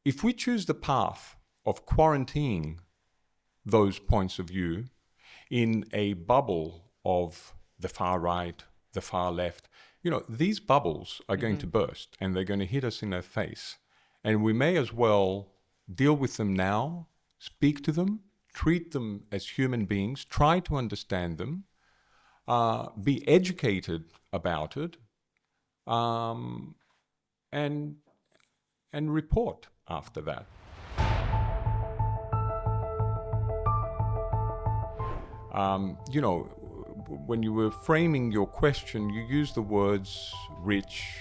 if we choose the path of quarantining those points of view in a bubble of the far right, the far left, these bubbles are going to burst and they're going to hit us in the face. And we may as well deal with them now, speak to them, treat them as human beings, try to understand them, be educated about it, and report after that. When you were framing your question, you used the words rich,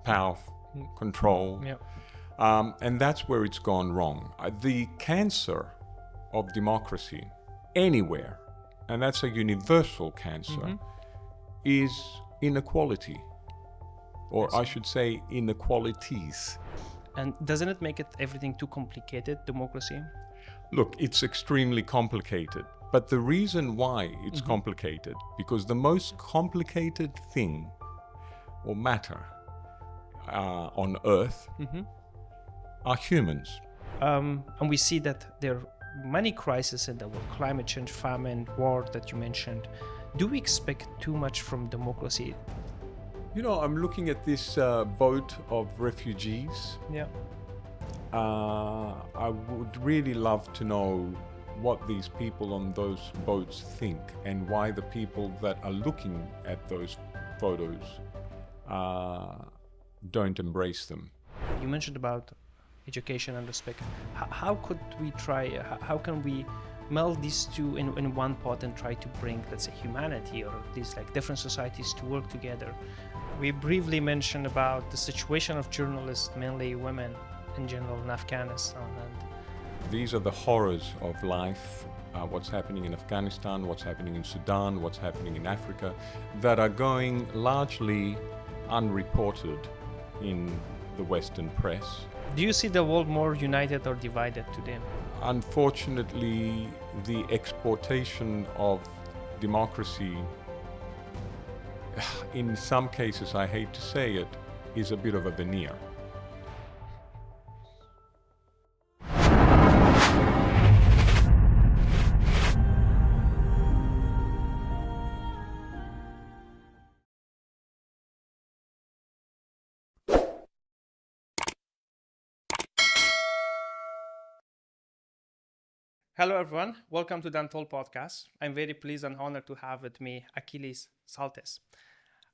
powerful, control. Yep. And that's where it's gone wrong. The cancer of democracy anywhere, and that's a universal cancer, is inequality. Or I should say inequalities. And doesn't it make it everything too complicated, democracy? Look, it's extremely complicated. But the reason why it's complicated, because the most complicated thing or matter on Earth are humans. And we see that there are many crises in the world, climate change, famine, war that you mentioned. Do we expect too much from democracy? I'm looking at this boat of refugees. Yeah. I would really love to know what these people on those boats think and why the people that are looking at those photos don't embrace them. You mentioned about education and respect. How could we try, how can we meld these two in one pot and try to bring, let's say, humanity or these like different societies to work together? We briefly mentioned about the situation of journalists, mainly women in general in Afghanistan. And these are the horrors of life, what's happening in Afghanistan, what's happening in Sudan, what's happening in Africa, that are going largely unreported in the Western press. do you see the world more united or divided today? Unfortunately, the exportation of democracy, in some cases, I hate to say it, is a bit of a veneer. Hello, everyone. Welcome to the Untold podcast. I'm very pleased and honored to have with me Achilles Tsaltas.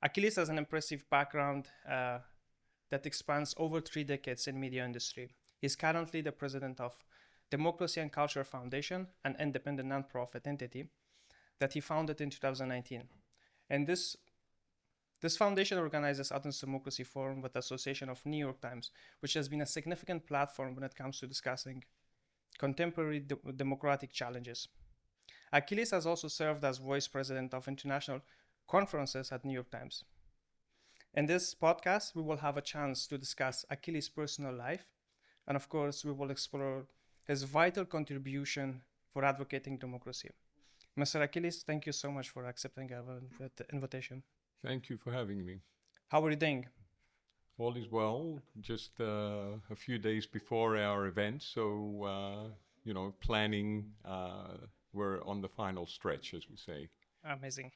Achilles has an impressive background that expands over 3 decades in media industry. He's currently the president of Democracy and Culture Foundation, an independent nonprofit entity that he founded in 2019. And this foundation organizes Athens Democracy Forum with the Association of New York Times, which has been a significant platform when it comes to discussing contemporary democratic challenges. Achilles has also served as vice president of international conferences at New York Times. In this podcast, we will have a chance to discuss Achilles' personal life, and of course, we will explore his vital contribution for advocating democracy. Mr. Achilles, thank you so much for accepting our invitation. Thank you for having me. How are you doing? All is well, just a few days before our event, so, planning, we're on the final stretch, as we say. Amazing.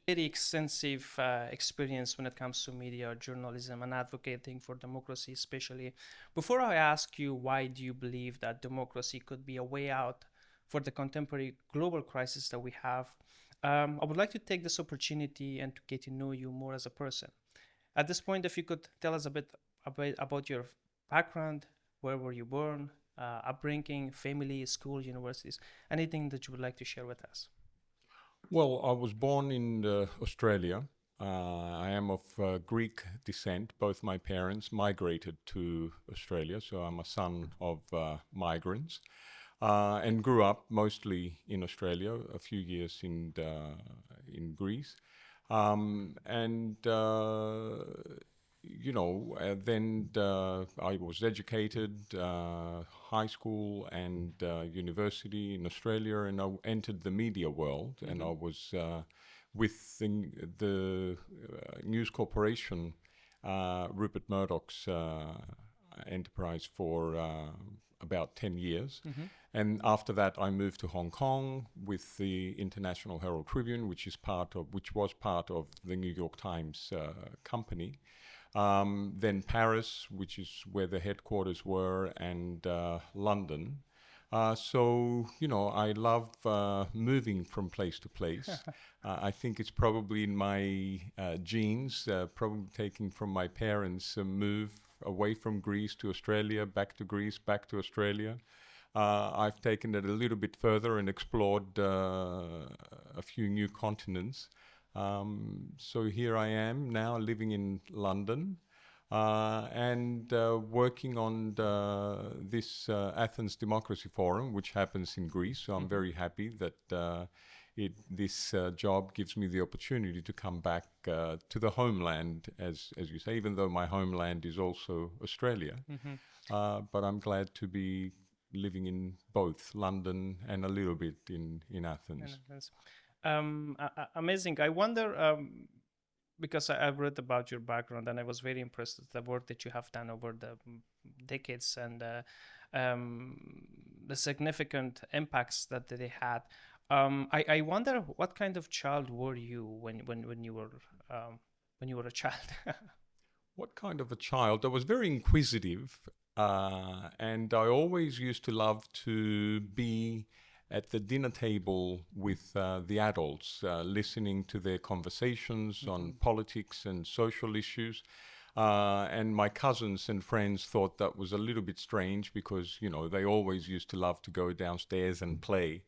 Very extensive experience when it comes to media, journalism, and advocating for democracy, especially. Before I ask you why do you believe that democracy could be a way out for the contemporary global crisis that we have, I would like to take this opportunity and to get to know you more as a person. At this point, if you could tell us a bit about your background, where were you born, upbringing, family, school, universities, anything that you would like to share with us. Well, I was born in Australia. I am of Greek descent. Both my parents migrated to Australia, so I'm a son of migrants, and grew up mostly in Australia, a few years in Greece. Then I was educated, high school and university in Australia, and I entered the media world, and I was with the News Corporation, Rupert Murdoch's enterprise for about 10 years. Mm-hmm. And after that, I moved to Hong Kong with the International Herald Tribune, which was part of the New York Times company. Then Paris, which is where the headquarters were, and London. So, I love moving from place to place. I think it's probably in my genes, probably taking from my parents, move away from Greece to Australia, back to Greece, back to Australia. I've taken it a little bit further and explored a few new continents. So here I am now living in London. And working on this Athens Democracy Forum, which happens in Greece. So I'm very happy that this job gives me the opportunity to come back to the homeland, as you say, even though my homeland is also Australia. But I'm glad to be living in both London and a little bit in Athens. Amazing. I wonder... because I've read about your background and I was very impressed with the work that you have done over the decades and the significant impacts that they had. I wonder what kind of child were you when you were a child? What kind of a child? I was very inquisitive, and I always used to love to be at the dinner table with the adults, listening to their conversations on politics and social issues. And my cousins and friends thought that was a little bit strange because, they always used to love to go downstairs and play.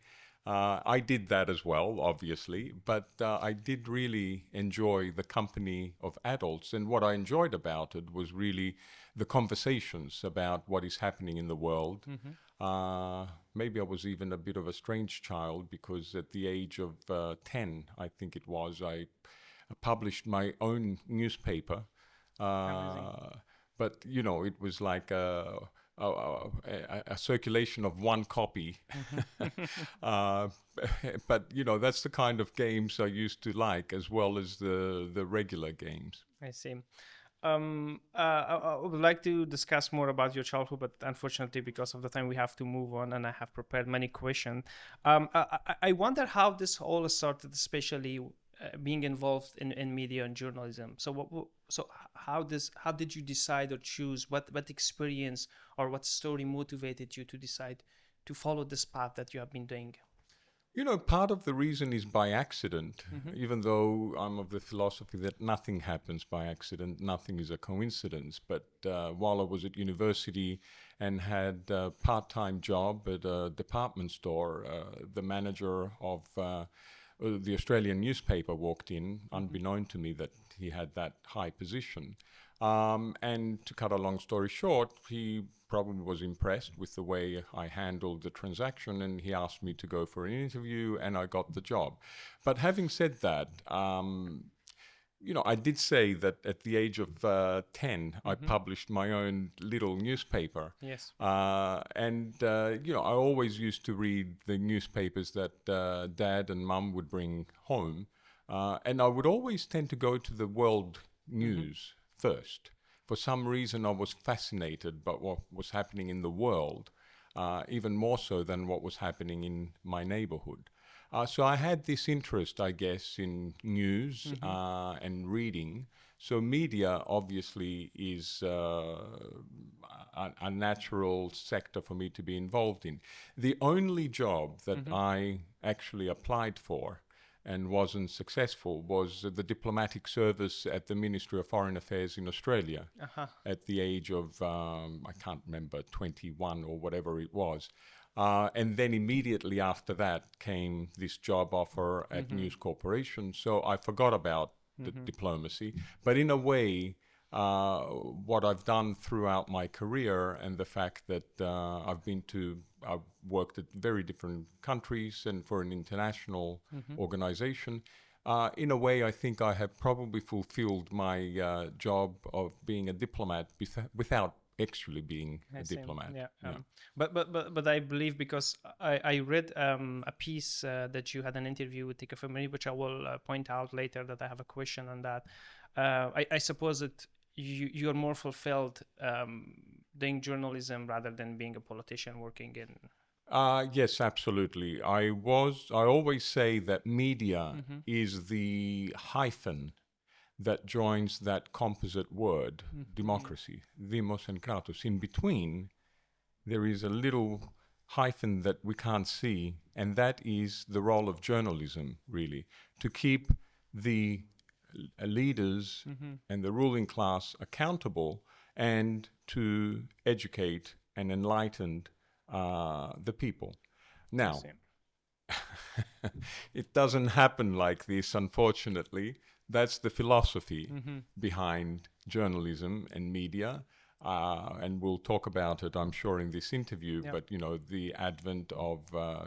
I did that as well, obviously, but I did really enjoy the company of adults. And what I enjoyed about it was really the conversations about what is happening in the world. Maybe I was even a bit of a strange child because at the age of 10, I think it was, I published my own newspaper. But, it was like a circulation of one copy. But, that's the kind of games I used to like, as well as the regular games. I see. I would like to discuss more about your childhood, but unfortunately, because of the time, we have to move on, and I have prepared many questions. I wonder how this all started, especially being involved in media and journalism. So how did you decide or choose what experience or what story motivated you to decide to follow this path that you have been doing? Part of the reason is by accident, even though I'm of the philosophy that nothing happens by accident, nothing is a coincidence. But while I was at university and had a part-time job at a department store, the manager of the Australian newspaper walked in, unbeknown to me that he had that high position. And to cut a long story short, he probably was impressed with the way I handled the transaction, and he asked me to go for an interview, and I got the job. But having said that, I did say that at the age of 10, I published my own little newspaper. Yes. And I always used to read the newspapers that Dad and Mum would bring home. And I would always tend to go to the world news first. For some reason, I was fascinated by what was happening in the world, even more so than what was happening in my neighborhood. So I had this interest, I guess, in news and reading. So media obviously is a natural sector for me to be involved in. The only job that I actually applied for and wasn't successful was the diplomatic service at the Ministry of Foreign Affairs in Australia at the age of, I can't remember, 21 or whatever it was. And then immediately after that came this job offer at News Corporation. So I forgot about the diplomacy. But in a way, what I've done throughout my career and the fact that I've worked at very different countries and for an international organization, in a way, I think I have probably fulfilled my job of being a diplomat without actually being a diplomat. Yeah. But I believe, because I read a piece that you had an interview with Tika Femini, which I will point out later, that I have a question on that. I suppose that you're more fulfilled doing journalism rather than being a politician working in. Yes, absolutely. I always say that media Mm-hmm. is the hyphen that joins that composite word, Mm-hmm. democracy, demos and kratos. In between, there is a little hyphen that we can't see, and that is the role of journalism, really, to keep the leaders Mm-hmm. and the ruling class accountable and to educate and enlighten the people. I Now, see. it doesn't happen like this, unfortunately. That's the philosophy Mm-hmm. behind journalism and media. And we'll talk about it, I'm sure, in this interview. Yeah. But, the advent of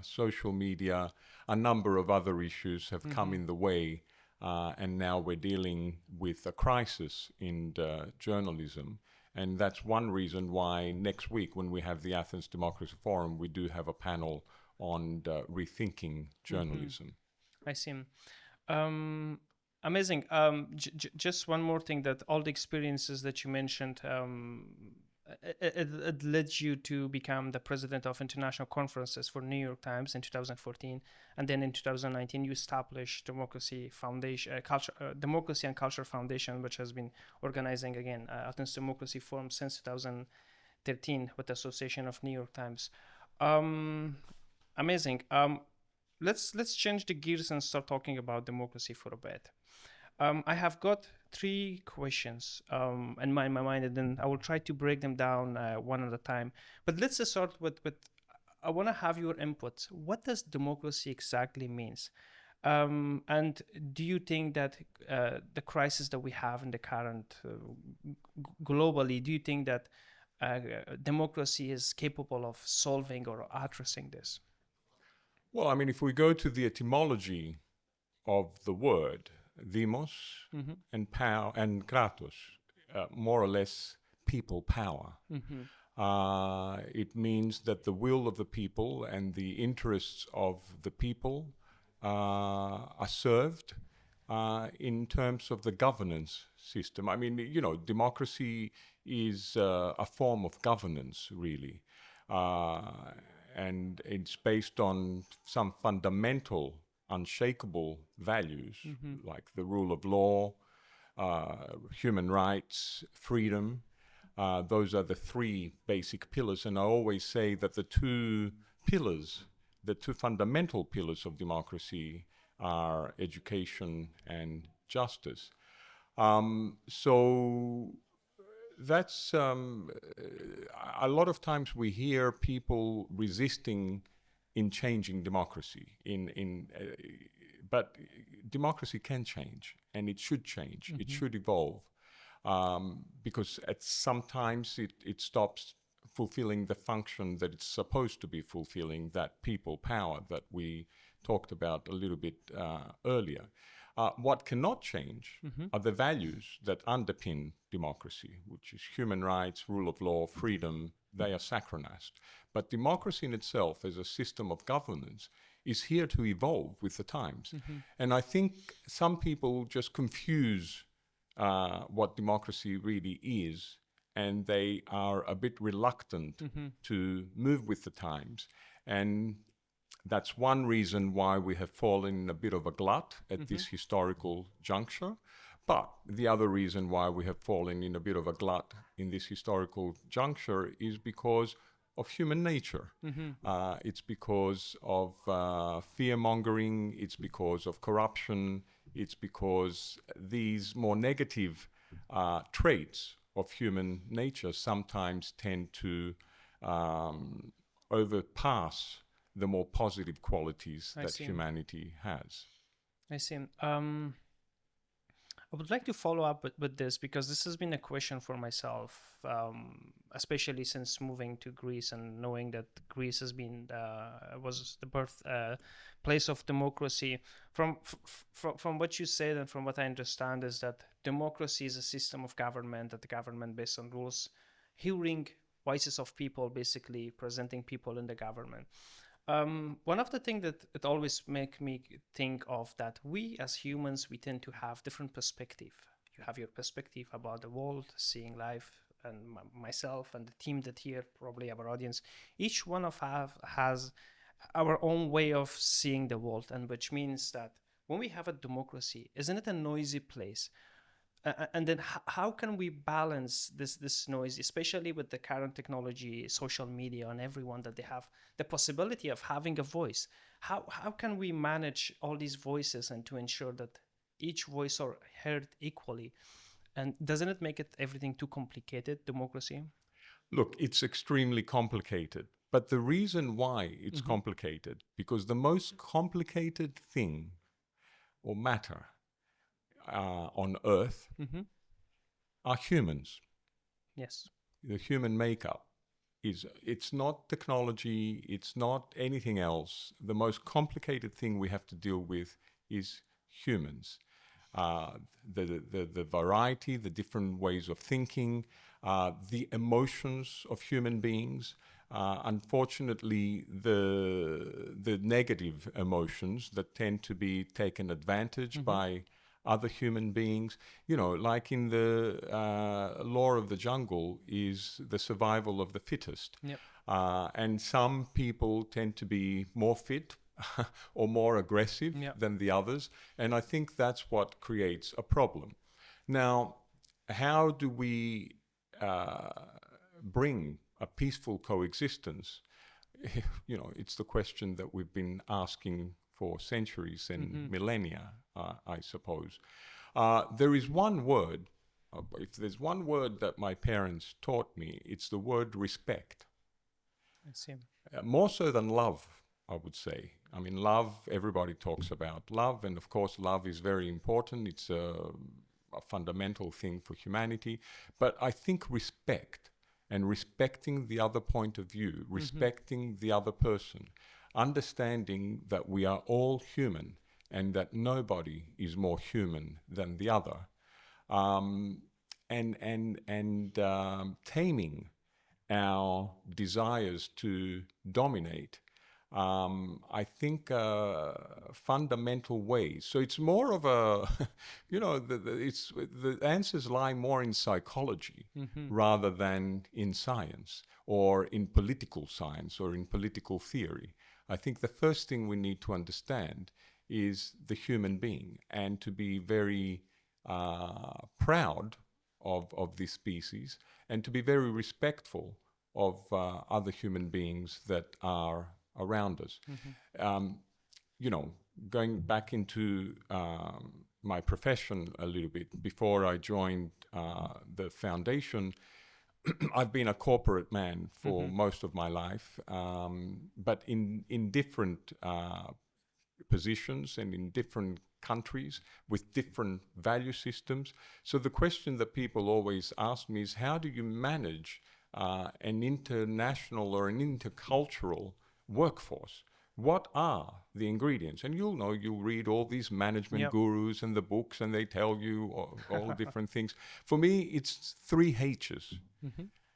social media, a number of other issues have come in the way. And now we're dealing with a crisis in journalism. And that's one reason why next week, when we have the Athens Democracy Forum, we do have a panel on rethinking journalism. I see. Um, Amazing. Just one more thing, that all the experiences that you mentioned, it led you to become the president of international conferences for New York Times in 2014, and then in 2019 you established Democracy Foundation, Democracy and Culture Foundation, which has been organizing again Athens Democracy Forum since 2013 with the Association of New York Times. Amazing. Let's change the gears and start talking about democracy for a bit. I have got 3 questions in my mind, and then I will try to break them down one at a time. But let's just start with I want to have your input. What does democracy exactly means? And do you think that the crisis that we have in the current globally, do you think that democracy is capable of solving or addressing this? Well, I mean, if we go to the etymology of the word, demos Mm-hmm. and power and kratos, more or less people power. Mm-hmm. It means that the will of the people and the interests of the people are served in terms of the governance system. I mean, democracy is a form of governance, really. And it's based on some fundamental, unshakable values, like the rule of law, human rights, freedom. Those are the 3 basic pillars. And I always say that the two fundamental pillars of democracy are education and justice. So that's a lot of times we hear people resisting in changing democracy. But democracy can change, and it should change. It should evolve, because sometimes it stops fulfilling the function that it's supposed to be fulfilling, that people power that we talked about a little bit earlier. What cannot change are the values that underpin democracy, which is human rights, rule of law, freedom. They are sacronast. But democracy in itself, as a system of governance, is here to evolve with the times. And I think some people just confuse what democracy really is, and they are a bit reluctant to move with the times. And that's one reason why we have fallen in a bit of a glut at this historical juncture. But the other reason why we have fallen in a bit of a glut in this historical juncture is because of human nature. It's because of fear-mongering, it's because of corruption, it's because these more negative traits of human nature sometimes tend to overpass the more positive qualities that humanity has. I see. I would like to follow up with this, because this has been a question for myself, especially since moving to Greece and knowing that Greece has been was the birth place of democracy. From what you said and from what I understand is that democracy is a system of government, that the government based on rules, hearing voices of people, basically presenting people in the government. One of the things that it always make me think of, that we as humans, we tend to have different perspective. You have your perspective about the world, seeing life and myself and the team that here, probably our audience, each one of us has our own way of seeing the world, and which means that when we have a democracy, isn't it a noisy place? And then how can we balance this noise, especially with the current technology, social media, and everyone that they have the possibility of having a voice? How can we manage all these voices and to ensure that each voice are heard equally? And doesn't it make it everything too complicated, democracy? Look, it's extremely complicated. But the reason why it's complicated, because the most complicated thing or matter on Earth are humans. Yes. The human makeup it's not technology, it's not anything else. The most complicated thing we have to deal with is humans. The variety, the different ways of thinking, the emotions of human beings. Unfortunately, the negative emotions that tend to be taken advantage by other human beings. You know, like in the law of the jungle is the survival of the fittest. Yep. And some people tend to be more fit or more aggressive than the others. And I think that's what creates a problem. Now, how do we bring a peaceful coexistence? You know, it's the question that we've been asking for centuries and millennia, I suppose. There is one word, if there's one word that my parents taught me, it's the word respect. I see. More so than love, I would say. I mean, love, everybody talks about love, and of course love is very important. It's a fundamental thing for humanity. But I think respect, and respecting the other point of view, respecting the other person, understanding that we are all human and that nobody is more human than the other, and taming our desires to dominate, I think, fundamental ways. So it's more of a, you know, the answers lie more in psychology rather than in science or in political science or in political theory. I think the first thing we need to understand is the human being, and to be very proud of this species, and to be very respectful of other human beings that are around us. You know, going back into my profession a little bit, before I joined the foundation, I've been a corporate man for most of my life, but in different positions and in different countries with different value systems. So the question that people always ask me is, how do you manage an international or an intercultural workforce? What are the ingredients? And you'll know, you'll read all these management gurus and the books, and they tell you all different things. For me, it's 3 H's.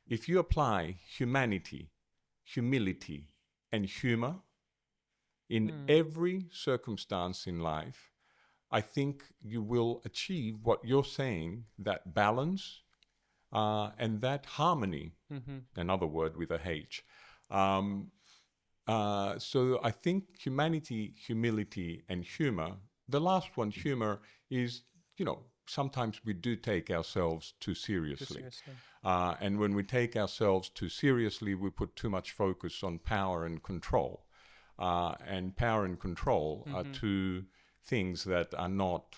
If you apply humanity, humility, and humor in every circumstance in life, I think you will achieve what you're saying, that balance and that harmony, another word with a H. So I think humanity, humility, and humor, the last one, humor, is, you know, sometimes we do take ourselves too seriously. And when we take ourselves too seriously, we put too much focus on power and control. And power and control are two things that are not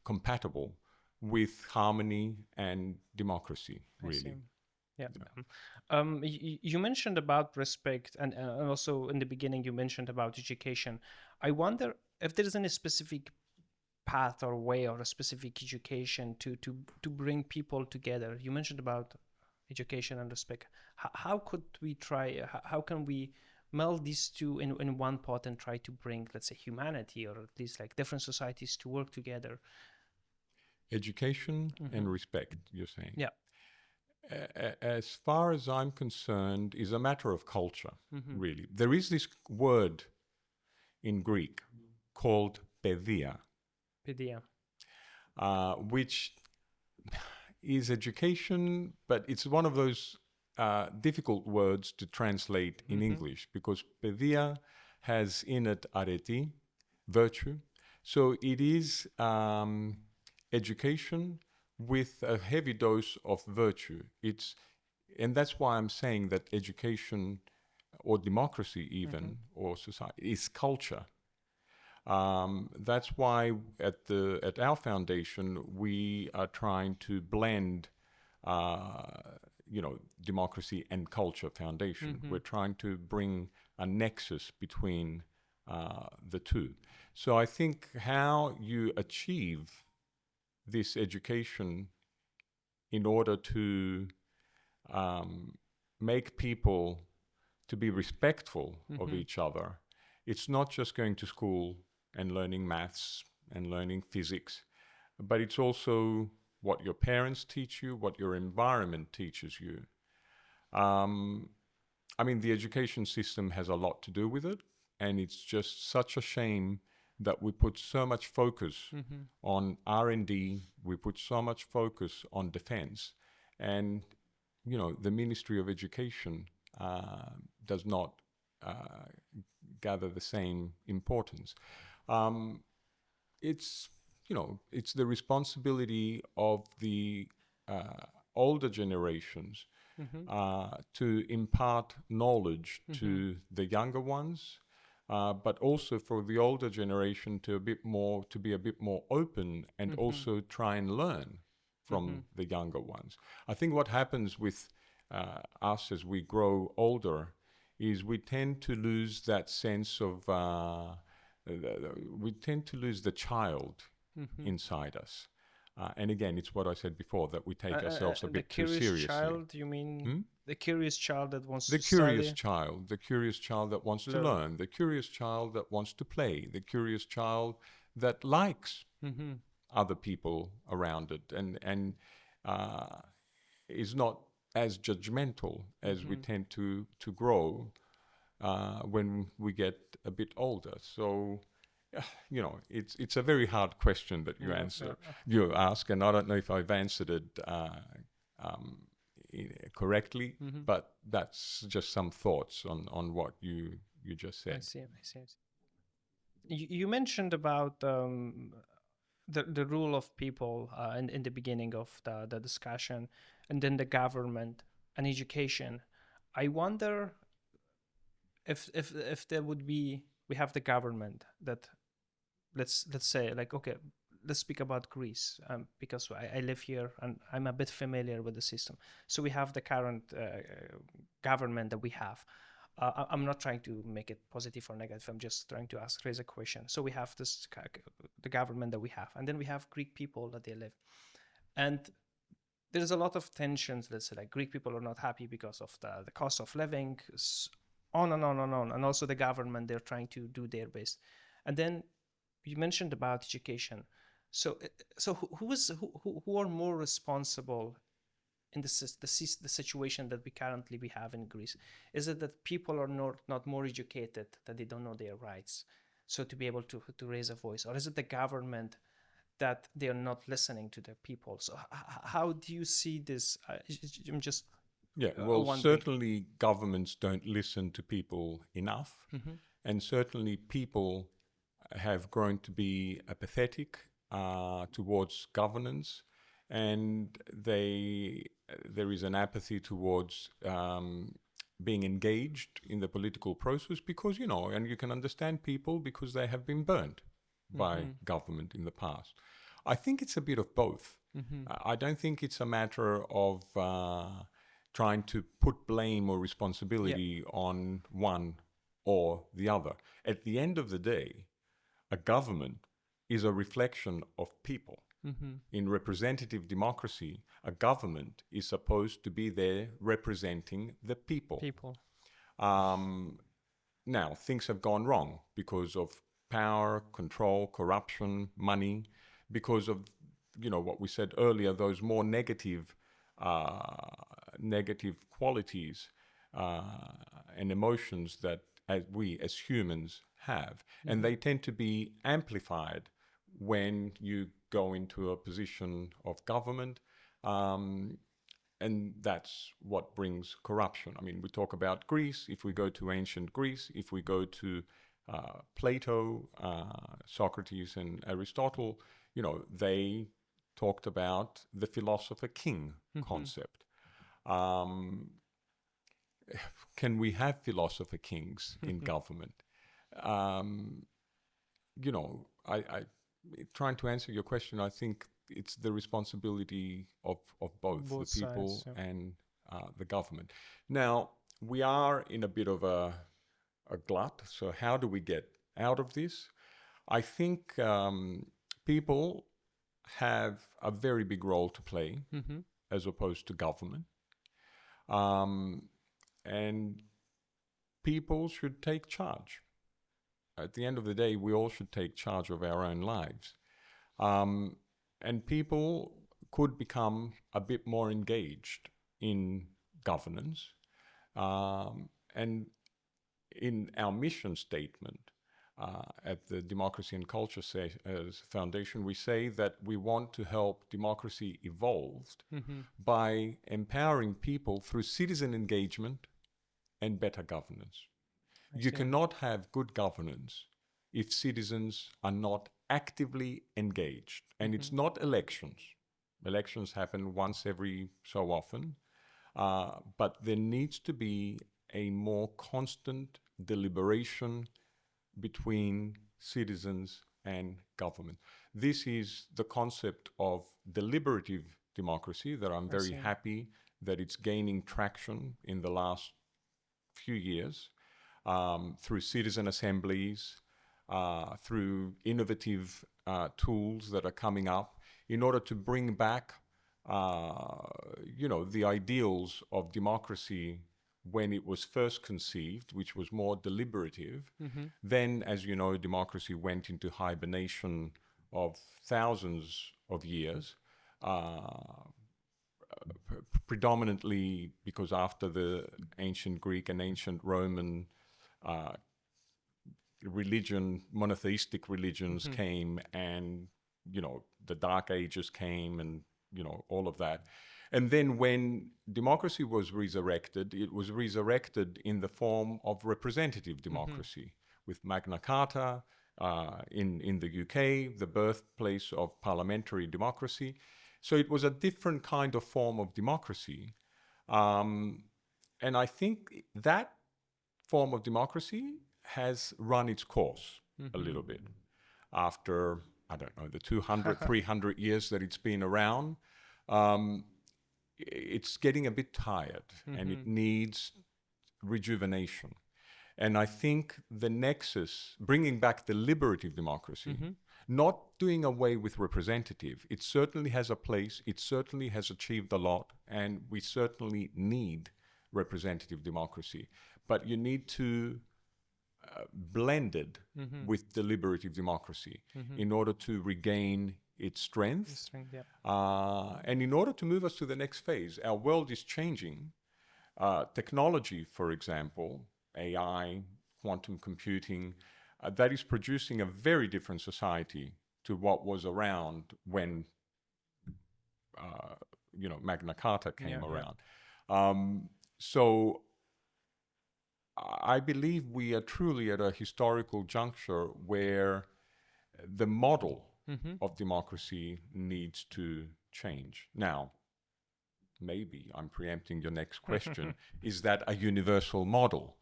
compatible with harmony and democracy, really. Yeah. You mentioned about respect, and also in the beginning you mentioned about education. I wonder if there is any specific path or way or a specific education to bring people together. You mentioned about education and respect. How could we try, how can we meld these two in one pot and try to bring, let's say, humanity, or at least like different societies to work together? Education and respect, you're saying? Yeah. As far as I'm concerned, is a matter of culture, really. There is this word in Greek called pedia, Pedia. which is education, but it's one of those difficult words to translate in English, because pedia has in it areti, virtue. So it is education with a heavy dose of virtue. And that's why I'm saying that education, or democracy even, or society, is culture. That's why at our foundation we are trying to blend, democracy and culture foundation. We're trying to bring a nexus between the two. So I think how you achieve this education in order to make people to be respectful of each other. It's not just going to school and learning maths and learning physics, but it's also what your parents teach you, what your environment teaches you. The education system has a lot to do with it, and it's just such a shame that we put so much focus on R&D, we put so much focus on defense, and the Ministry of Education does not gather the same importance. It's the responsibility of the older generations to impart knowledge to the younger ones, but also for the older generation to be a bit more open and also try and learn from the younger ones. I think what happens with us as we grow older is we tend to lose that sense of, we tend to lose the child inside us. And again, it's what I said before, that we take ourselves a bit too seriously. The curious child, you mean the curious child that wants the to curious study? child, the curious child that wants to learn, the curious child that wants to play, the curious child that likes other people around it, and is not as judgmental as we tend to grow when we get a bit older. So, it's a very hard question that you ask, and I don't know if I've answered it correctly, but that's just some thoughts on what you just said. I see. You mentioned about the rule of people in the beginning of the discussion, and then the government and education. I wonder if there would be, we have the government that, let's say, like, okay, let's speak about Greece, because I live here and I'm a bit familiar with the system. So we have the current government that we have. I'm not trying to make it positive or negative. I'm just trying to raise a question. So we have the government that we have, and then we have Greek people that they live, and there's a lot of tensions. Let's say, like, Greek people are not happy because of the cost of living, on and on and on, and also the government, they're trying to do their best. And then you mentioned about education. So who are more responsible in the situation that we currently have in Greece? Is it that people are not more educated, that they don't know their rights, so to be able to raise a voice? Or is it the government that they are not listening to the people? So how do you see this? I'm just certainly governments don't listen to people enough, and certainly people have grown to be apathetic towards governance, and there is an apathy towards being engaged in the political process, because, and you can understand people because they have been burnt by government in the past. I think it's a bit of both. I don't think it's a matter of trying to put blame or responsibility on one or the other. At the end of the day, a government is a reflection of people. In representative democracy, a government is supposed to be there representing the people. Now, things have gone wrong because of power, control, corruption, money, because of, what we said earlier, those more negative qualities and emotions that we as humans have. And they tend to be amplified when you go into a position of government, And that's what brings corruption. I mean, we talk about Greece. If we go to ancient Greece, if we go to Plato, Socrates, and Aristotle, they talked about the philosopher king concept. Can we have philosopher kings in government? I trying to answer your question, I think it's the responsibility of both the people sides, yeah. and the government. Now, we are in a bit of a glut, so how do we get out of this? I think people have a very big role to play as opposed to government. And people should take charge. At the end of the day, we all should take charge of our own lives. And people could become a bit more engaged in governance. And in our mission statement at the Democracy and Culture Foundation, we say that we want to help democracy evolve by empowering people through citizen engagement and better governance. You cannot have good governance if citizens are not actively engaged. And it's not elections. Elections happen once every so often. But there needs to be a more constant deliberation between citizens and government. This is the concept of deliberative democracy that I'm very happy that it's gaining traction in the last few years. Through citizen assemblies, through innovative tools that are coming up in order to bring back, the ideals of democracy when it was first conceived, which was more deliberative. Then, as you know, democracy went into hibernation of thousands of years, predominantly because after the ancient Greek and ancient Roman monotheistic religions came, and the Dark Ages came, and all of that. And then when democracy was resurrected, it was resurrected in the form of representative democracy with Magna Carta in the UK, the birthplace of parliamentary democracy. So it was a different kind of form of democracy. And I think that form of democracy has run its course a little bit after, I don't know, the 200, 300 years that it's been around. It's getting a bit tired and it needs rejuvenation. And I think the nexus, bringing back the deliberative democracy, not doing away with representative, it certainly has a place, it certainly has achieved a lot, and we certainly need representative democracy. But you need to blend it with deliberative democracy in order to regain its strength. And in order to move us to the next phase, our world is changing. Technology, for example, AI, quantum computing, that is producing a very different society to what was around when, Magna Carta came around. So I believe we are truly at a historical juncture where the model of democracy needs to change. Now, maybe I'm preempting your next question. Is that a universal model?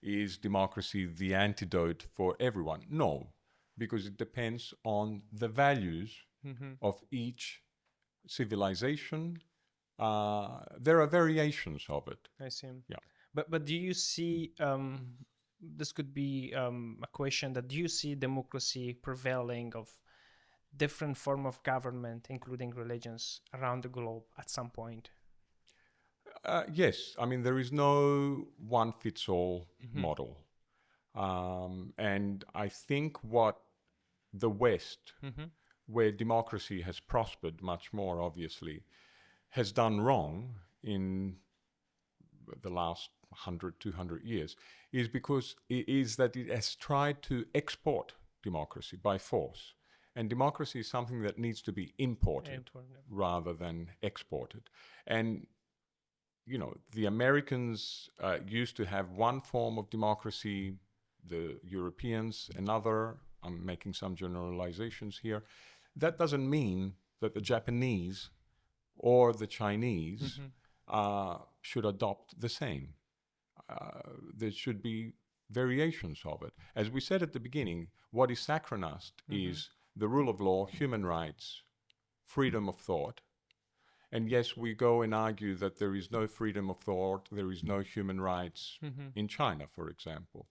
Is democracy the antidote for everyone? No, because it depends on the values of each civilization. There are variations of it. I see. Yeah. But do you see, this could be a question, that do you see democracy prevailing of different form of government, including religions, around the globe at some point? Yes. I mean, there is no one-fits-all model. And I think what the West, where democracy has prospered much more, obviously, has done wrong in the last 100, 200 years, is that it has tried to export democracy by force. And democracy is something that needs to be imported rather than exported. And, you know, the Americans used to have one form of democracy, the Europeans another. I'm making some generalizations here. That doesn't mean that the Japanese or the Chinese should adopt the same. There should be variations of it. As we said at the beginning, what is sacronast is the rule of law, human rights, freedom of thought. And yes, we go and argue that there is no freedom of thought, there is no human rights in China, for example.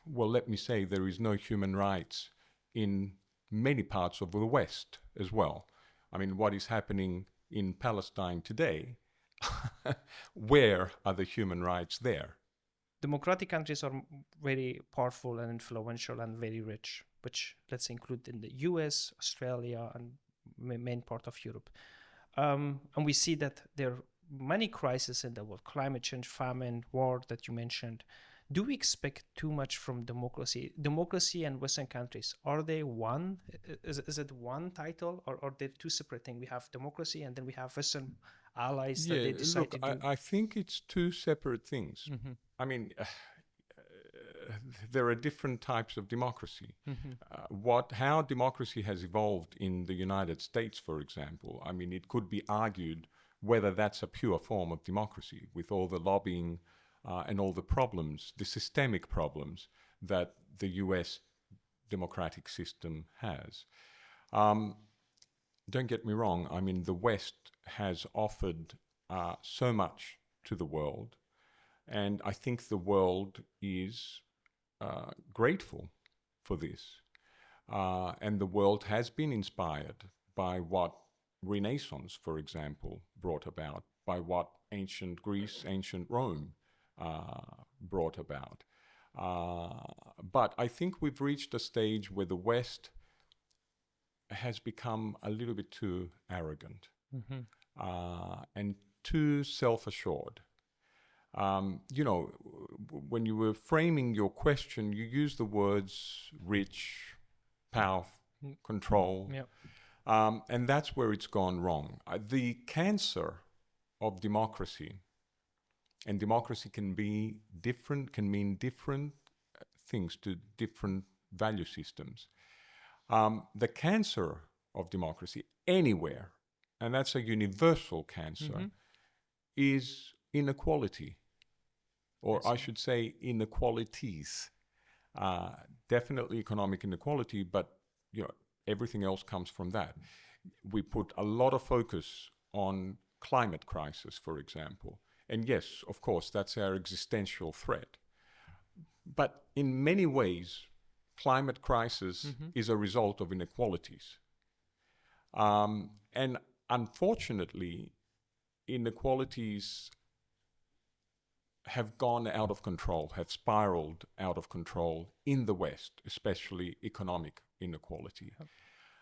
Well, let me say there is no human rights in many parts of the West as well. I mean, what is happening in Palestine today, where are the human rights there? Democratic countries are very powerful and influential and very rich, which let's include in the US, Australia, and main part of Europe. And we see that there are many crises in the world, climate change, famine, war that you mentioned. Do we expect too much from democracy? Democracy and Western countries, are they one? Is it one title, or are they two separate things? We have democracy and then we have Western allies that they decide to do. I think it's two separate things. I mean, there are different types of democracy. How democracy has evolved in the United States, for example, I mean, it could be argued whether that's a pure form of democracy with all the lobbying and all the problems, the systemic problems that the US democratic system has. Don't get me wrong, I mean, the West has offered so much to the world, and I think the world is grateful for this. And the world has been inspired by what Renaissance, for example, brought about, by what ancient Greece, ancient Rome brought about. But I think we've reached a stage where the West has become a little bit too arrogant and too self-assured. You know, when you were framing your question, you used the words rich, power, control, and that's where it's gone wrong. The cancer of democracy, and democracy can be different, can mean different things to different value systems. The cancer of democracy anywhere, and that's a universal cancer, is inequality, or I should say inequalities. Definitely economic inequality, but you know, everything else comes from that. We put a lot of focus on climate crisis, for example. And yes, of course, that's our existential threat. But in many ways, climate crisis is a result of inequalities. And unfortunately, inequalities have gone out of control, have spiraled out of control in the West, especially economic inequality.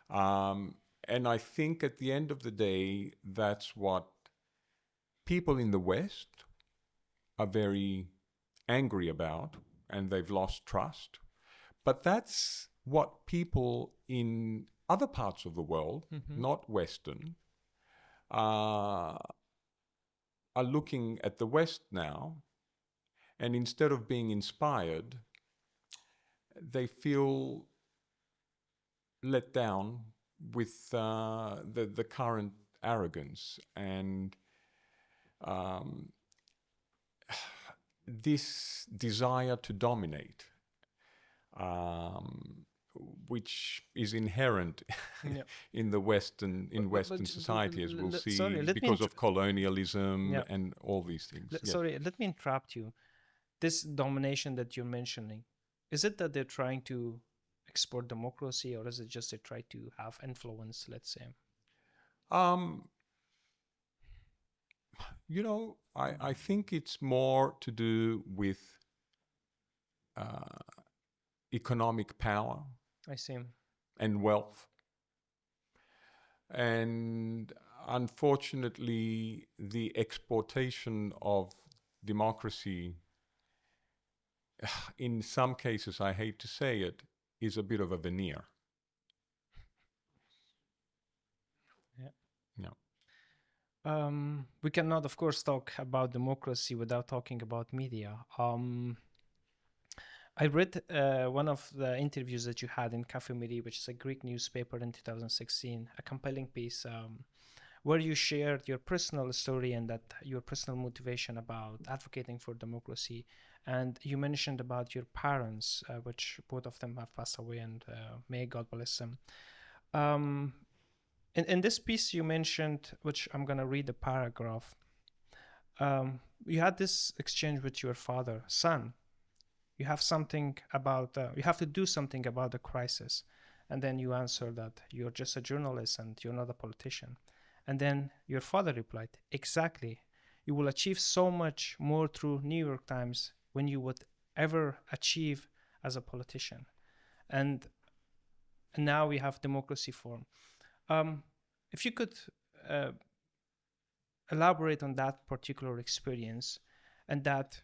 And I think at the end of the day, that's what people in the West are very angry about, and they've lost trust. But that's what people in other parts of the world, not Western, are looking at the West now, and instead of being inspired, they feel let down with the current arrogance and this desire to dominate, which is inherent in the Western society, as we'll see, because of colonialism and all these things. Sorry, let me interrupt you. This domination that you're mentioning, is it that they're trying to export democracy, or is it just they try to have influence, let's say? You know, I think it's more to do with economic power. I see. And wealth. And unfortunately, the exportation of democracy, in some cases, I hate to say it, is a bit of a veneer. We cannot, of course, talk about democracy without talking about media. I read one of the interviews that you had in Cafe Miri, which is a Greek newspaper in 2016, a compelling piece where you shared your personal story and that your personal motivation about advocating for democracy. And you mentioned about your parents, which both of them have passed away, and may God bless them. Um, in this piece, you mentioned, which I'm going to read the paragraph. You had this exchange with your father, son. You have something about, you have to do something about the crisis. And then you answer that you're just a journalist and you're not a politician. And then your father replied, exactly. You will achieve so much more through New York Times when you would ever achieve as a politician. And now we have Democracy Forum. If you could uh, elaborate on that particular experience and that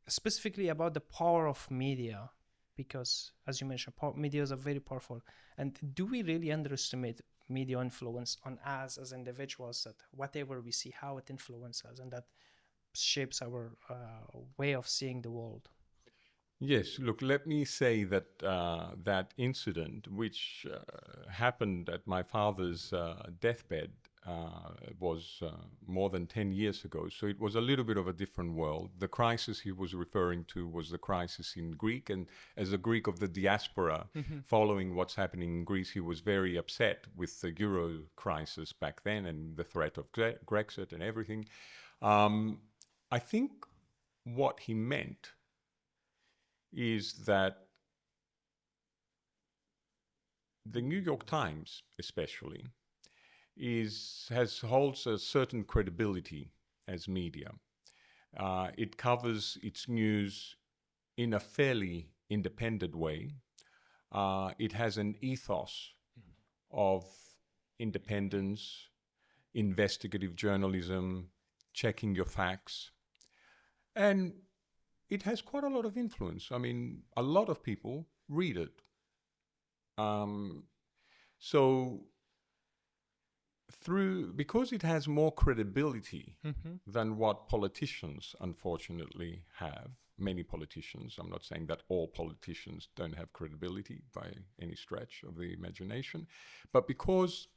specifically about the power of media, because as you mentioned, media is very powerful. And do we really underestimate media influence on us as individuals, that whatever we see, how it influences and that shapes our way of seeing the world? Yes, look, let me say that that incident, which happened at my father's deathbed, was more than 10 years ago. So it was a little bit of a different world. The crisis he was referring to was the crisis in Greek. And as a Greek of the diaspora, following what's happening in Greece, he was very upset with the Euro crisis back then and the threat of Brexit and everything. I think what he meant is that the New York Times, especially, holds a certain credibility as media. It covers its news in a fairly independent way. It has an ethos of independence, investigative journalism, checking your facts, and it has quite a lot of influence. I mean, a lot of people read it. So because it has more credibility than what politicians unfortunately have, many politicians, I'm not saying that all politicians don't have credibility by any stretch of the imagination, but because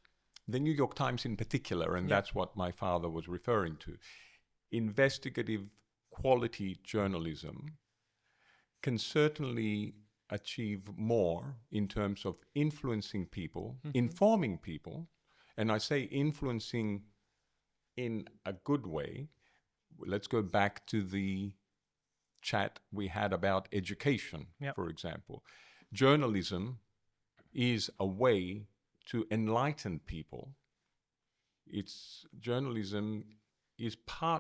the New York Times in particular, and that's what my father was referring to, investigative quality journalism can certainly achieve more in terms of influencing people, informing people, and I say influencing in a good way. Let's go back to the chat we had about education, for example. Journalism is a way to enlighten people. Journalism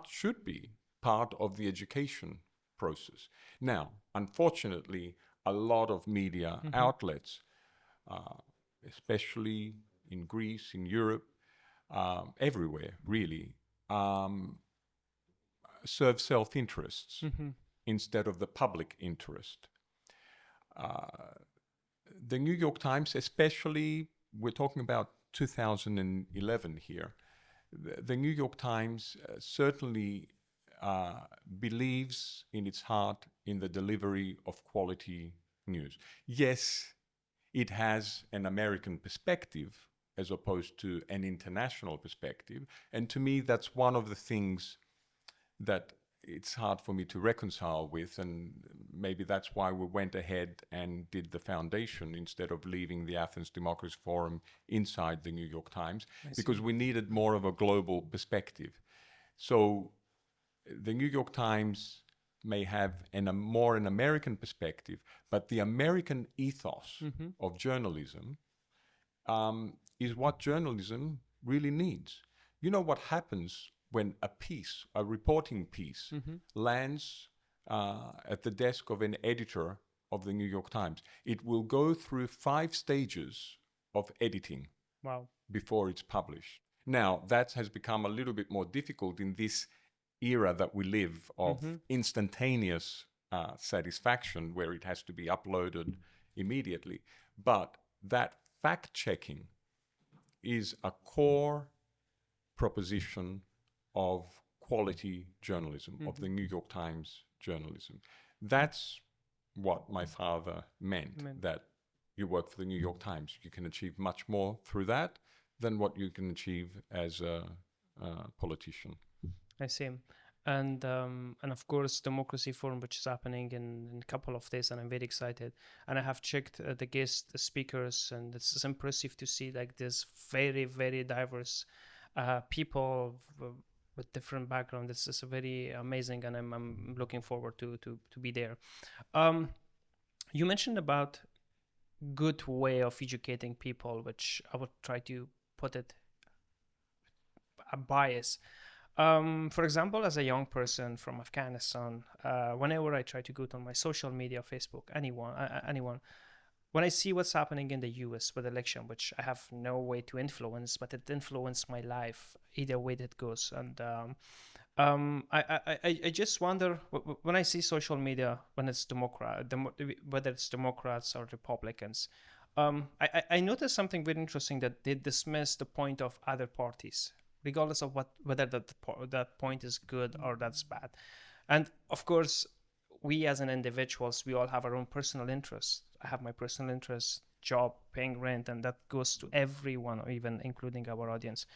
should be part of the education process. Now, unfortunately, a lot of media outlets, especially in Greece, in Europe, everywhere really, serve self-interests instead of the public interest. The New York Times, especially, we're talking about 2011 here, the New York Times certainly believes in its heart in the delivery of quality news. Yes, it has an American perspective as opposed to an international perspective. And to me, that's one of the things that it's hard for me to reconcile with. And maybe that's why we went ahead and did the foundation instead of leaving the Athens Democracy Forum inside the New York Times, because we needed more of a global perspective. So the New York Times may have more an American perspective, but the American ethos of journalism is what journalism really needs. You know what happens when a reporting piece lands at the desk of an editor of the New York Times? It will go through 5 stages of editing before it's published. Now, that has become a little bit more difficult in this era that we live of instantaneous satisfaction, where it has to be uploaded immediately. But that fact-checking is a core proposition of quality journalism, of the New York Times journalism. That's what my father meant, that you work for the New York Times. You can achieve much more through that than what you can achieve as a politician. I see. And of course, Democracy Forum, which is happening in a couple of days, and I'm very excited. And I have checked the guest speakers, and it's impressive to see like this very, very diverse people with different backgrounds. This is very amazing, and I'm looking forward to be there. You mentioned about good way of educating people, which I would try to put it a bias. For example, as a young person from Afghanistan, whenever I try to go on my social media, Facebook, anyone, when I see what's happening in the US with election, which I have no way to influence, but it influenced my life either way that goes. And I just wonder when I see social media, when it's whether it's Democrats or Republicans, I noticed something very interesting, that they dismiss the point of other parties, regardless of whether that point is good or that's bad. And of course, we as an individuals, we all have our own personal interests. I have my personal interests, job, paying rent, and that goes to everyone, or even including our audience.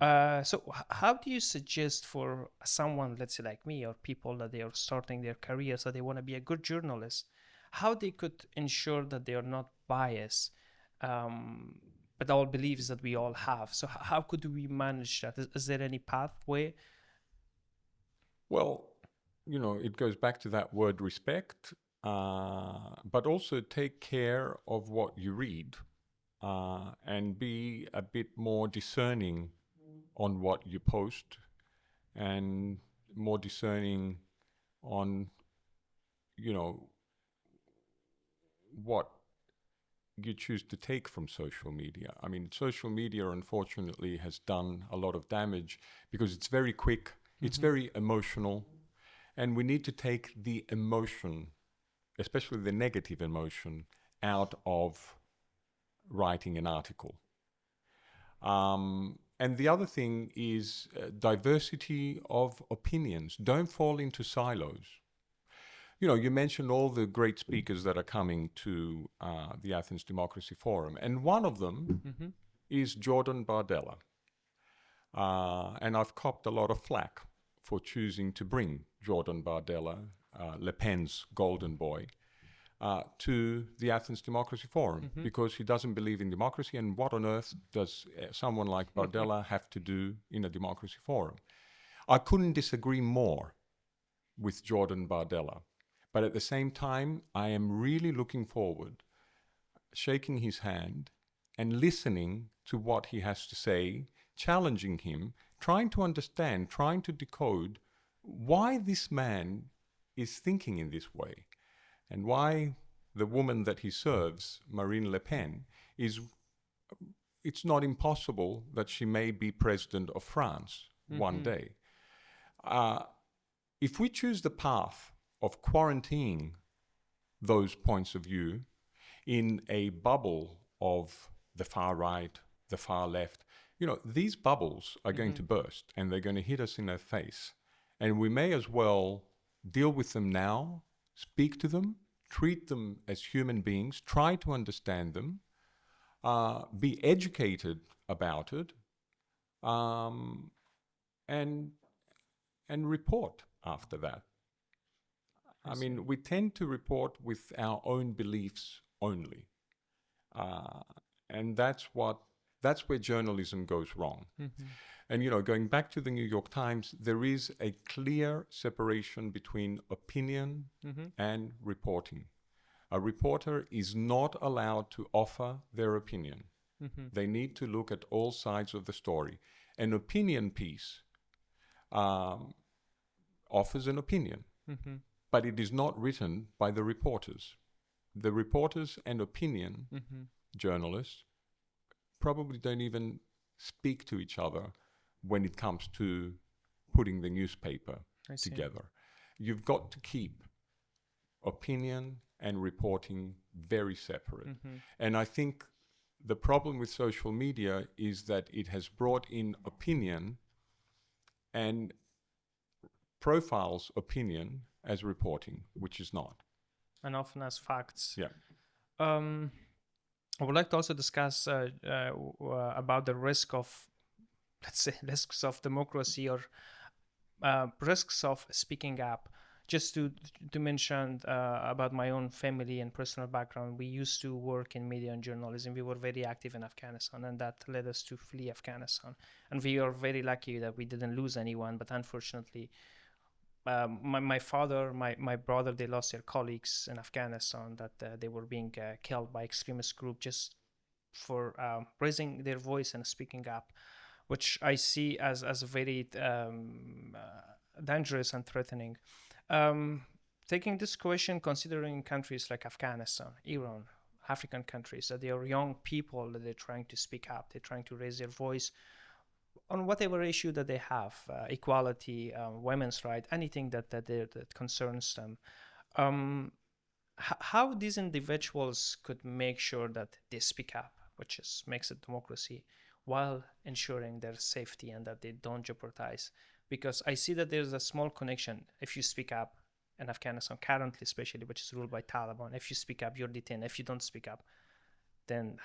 So how do you suggest for someone, let's say like me, or people that they are starting their career, so they want to be a good journalist, how they could ensure that they are not biased, but all beliefs that we all have? So how could we manage that? Is there any pathway? Well, it goes back to that word respect, but also take care of what you read, and be a bit more discerning on what you post, and more discerning on, what you choose to take from social media. I mean, social media, unfortunately, has done a lot of damage because it's very quick, it's very emotional, and we need to take the emotion, especially the negative emotion, out of writing an article. And the other thing is diversity of opinions. Don't fall into silos. You mentioned all the great speakers that are coming to the Athens Democracy Forum, and one of them is Jordan Bardella. And I've copped a lot of flack for choosing to bring Jordan Bardella, Le Pen's golden boy, to the Athens Democracy Forum, because he doesn't believe in democracy, and what on earth does someone like Bardella have to do in a democracy forum? I couldn't disagree more with Jordan Bardella, but at the same time, I am really looking forward, shaking his hand and listening to what he has to say, challenging him, trying to understand, trying to decode why this man is thinking in this way, and why the woman that he serves, Marine Le Pen, it's not impossible that she may be president of France one day. If we choose the path of quarantining those points of view in a bubble of the far right, the far left, these bubbles are going to burst, and they're going to hit us in the face. And we may as well deal with them now, speak to them, treat them as human beings, try to understand them, be educated about it, and report after that. I mean, we tend to report with our own beliefs only, and that's where journalism goes wrong. And, going back to the New York Times, there is a clear separation between opinion and reporting. A reporter is not allowed to offer their opinion. They need to look at all sides of the story. An opinion piece offers an opinion, but it is not written by the reporters. The reporters and opinion journalists probably don't even speak to each other when it comes to putting the newspaper together. You've got to keep opinion and reporting very separate. And I think the problem with social media is that it has brought in opinion and profiles opinion as reporting, which is not. And often as facts. Yeah. I would like to also discuss about the risk of, let's say, risks of democracy or risks of speaking up. Just to mention about my own family and personal background, we used to work in media and journalism. We were very active in Afghanistan, and that led us to flee Afghanistan. And we are very lucky that we didn't lose anyone, but unfortunately, my father, my brother, they lost their colleagues in Afghanistan, that they were being killed by extremist group just for raising their voice and speaking up, which I see as very dangerous and threatening. Taking this question, considering countries like Afghanistan, Iran, African countries, that they are young people, that they're trying to speak up, they're trying to raise their voice on whatever issue that they have, equality, women's rights, anything that concerns them. How these individuals could make sure that they speak up, which makes it democracy, while ensuring their safety and that they don't jeopardize. Because I see that there's a small connection. If you speak up in Afghanistan currently, especially, which is ruled by Taliban, if you speak up, you're detained. If you don't speak up, then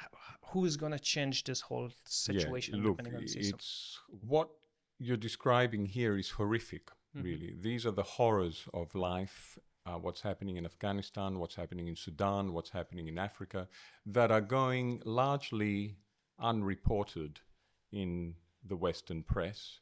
who is going to change this whole situation? Yeah, look, it's what you're describing here is horrific, really. These are the horrors of life, what's happening in Afghanistan, what's happening in Sudan, what's happening in Africa, that are going largely unreported in the Western press.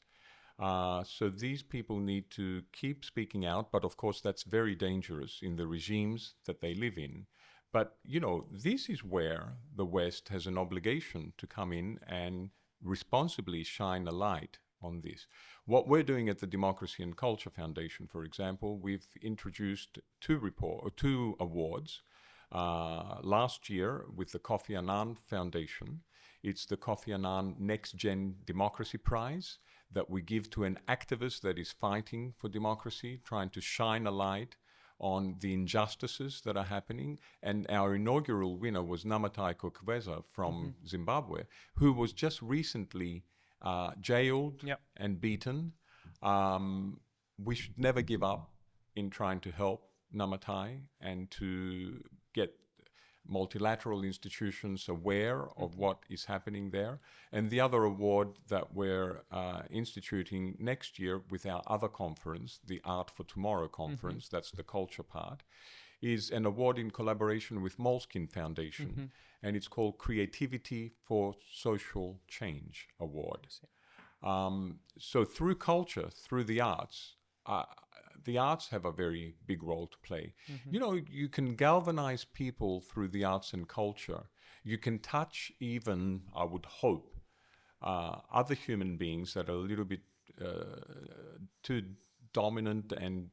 So these people need to keep speaking out, but of course that's very dangerous in the regimes that they live in. But, you know, this is where the West has an obligation to come in and responsibly shine a light on this. What we're doing at the Democracy and Culture Foundation, for example, we've introduced two awards last year with the Kofi Annan Foundation. It's the Kofi Annan Next Gen Democracy Prize that we give to an activist that is fighting for democracy, trying to shine a light on the injustices that are happening. And our inaugural winner was Namatai Kokweza from Zimbabwe, who was just recently jailed and beaten. We should never give up in trying to help Namatai and to get multilateral institutions aware of what is happening there. And the other award that we're instituting next year with our other conference, the Art for Tomorrow conference, that's the culture part, is an award in collaboration with Moleskine Foundation, and it's called Creativity for Social Change Award. So through culture, through the arts have a very big role to play. You know, you can galvanize people through the arts and culture. You can touch even, I would hope, other human beings that are a little bit too dominant and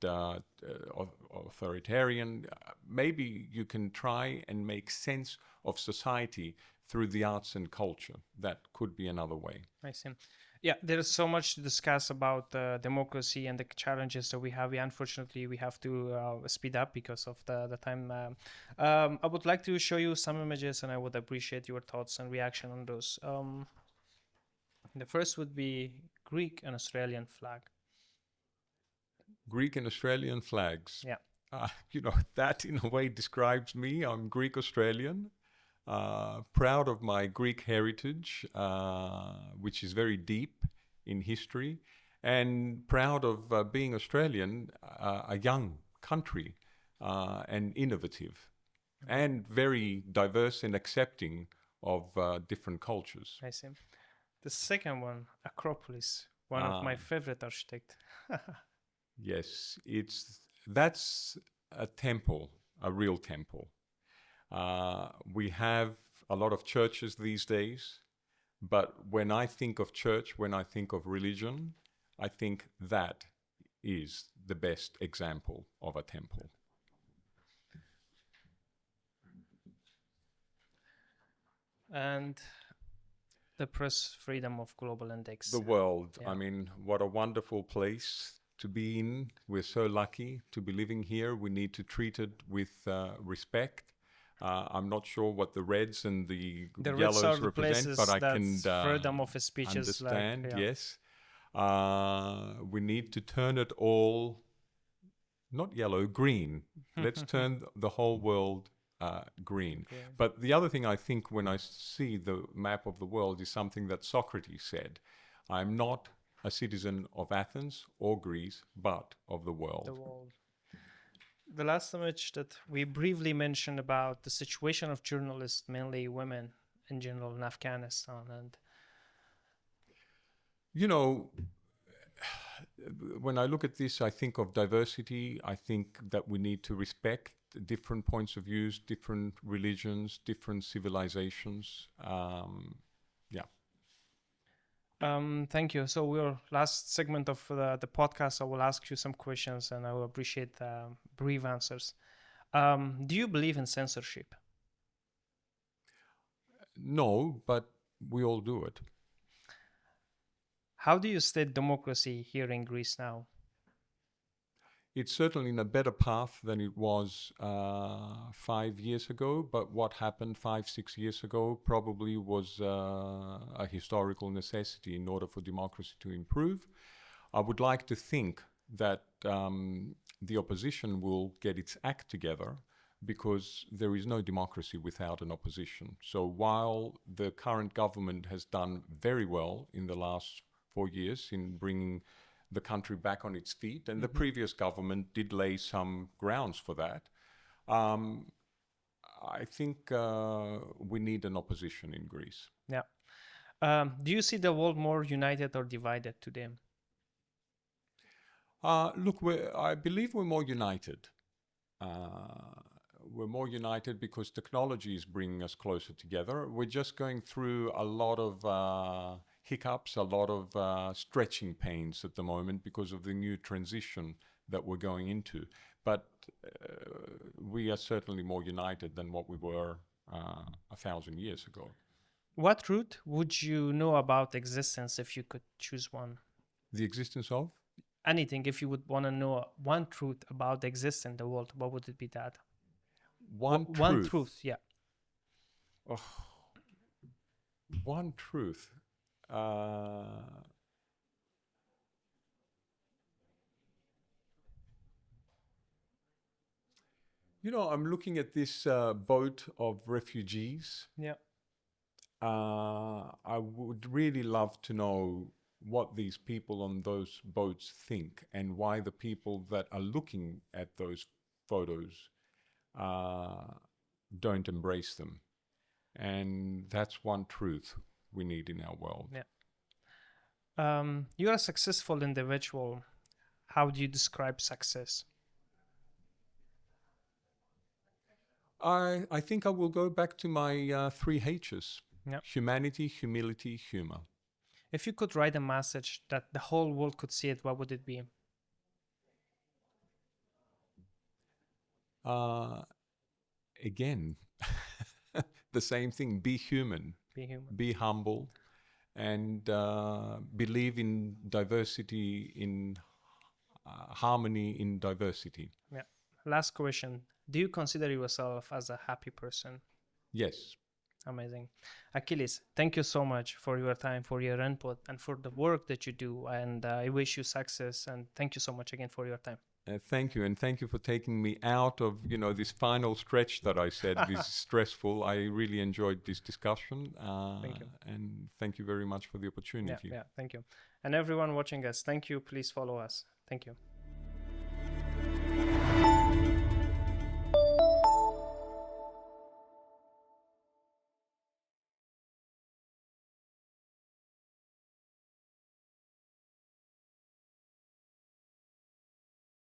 authoritarian. Maybe you can try and make sense of society through the arts and culture. That could be another way. I see. Yeah, there is so much to discuss about democracy and the challenges that we have. Unfortunately, we have to speed up because of the time. I would like to show you some images, and I would appreciate your thoughts and reaction on those. The first would be Greek and Australian flag. Greek and Australian flags. Yeah. You know, that in a way describes me. I'm Greek-Australian. Proud of my Greek heritage, which is very deep in history, and proud of being Australian, a young country, and innovative, and very diverse and accepting of different cultures. I see. The second one, Acropolis, one of my favorite architects. Yes, that's a temple, a real temple. We have a lot of churches these days, but when I think of church, when I think of religion, I think that is the best example of a temple. And the Press Freedom of Global Index. The world. Yeah. I mean, what a wonderful place to be in. We're so lucky to be living here. We need to treat it with respect. I'm not sure what the reds and the yellows represent, but I can freedom of speech understand. is like, yes, We need to turn it all, not yellow, green. Let's turn the whole world green. Green. But the other thing I think when I see the map of the world is something that Socrates said. I'm not a citizen of Athens or Greece, but of the world. The world. The last image that we briefly mentioned about the situation of journalists, mainly women in general in Afghanistan, and you know, when I look at this, I think of diversity. I think that we need to respect different points of views, different religions, different civilizations. Thank you. So we're last segment of the podcast. I will ask you some questions, and I will appreciate brief answers. Do you believe in censorship? No, but we all do it. How do you state democracy here in Greece now? It's certainly in a better path than it was 5 years ago, but what happened 5-6 years ago probably was a historical necessity in order for democracy to improve. I would like to think that the opposition will get its act together, because there is no democracy without an opposition. So while the current government has done very well in the last 4 years in bringing the country back on its feet, and the previous government did lay some grounds for that, I think we need an opposition in Greece. Yeah. Do you see the world more united or divided today? Look, I believe we're more united. We're more united because technology is bringing us closer together. We're just going through a lot of hiccups, a lot of stretching pains at the moment because of the new transition that we're going into. But we are certainly more united than what we were 1,000 years ago. What truth would you know about existence if you could choose one? The existence of? Anything. If you would want to know one truth about existence in the world, what would it be that? One truth? One truth, yeah. Oh, one truth. I'm looking at this boat of refugees. Yeah. I would really love to know what these people on those boats think, and why the people that are looking at those photos don't embrace them. And that's one truth we need in our world. Yeah. You're a successful individual. How do you describe success? I think I will go back to my 3 H's. Yeah. Humanity, humility, humor. If you could write a message that the whole world could see it, what would it be? Again, the same thing. Be human. Be human. Be humble. And believe in diversity, in harmony in diversity. Yeah. Last question. Do you consider yourself as a happy person? Yes. Amazing. Achilles, thank you so much for your time, for your input, and for the work that you do. And I wish you success. And thank you so much again for your time. Thank you. And thank you for taking me out of, this final stretch that I said is stressful. I really enjoyed this discussion. Thank you. And thank you very much for the opportunity. Yeah, thank you. And everyone watching us, thank you. Please follow us. Thank you.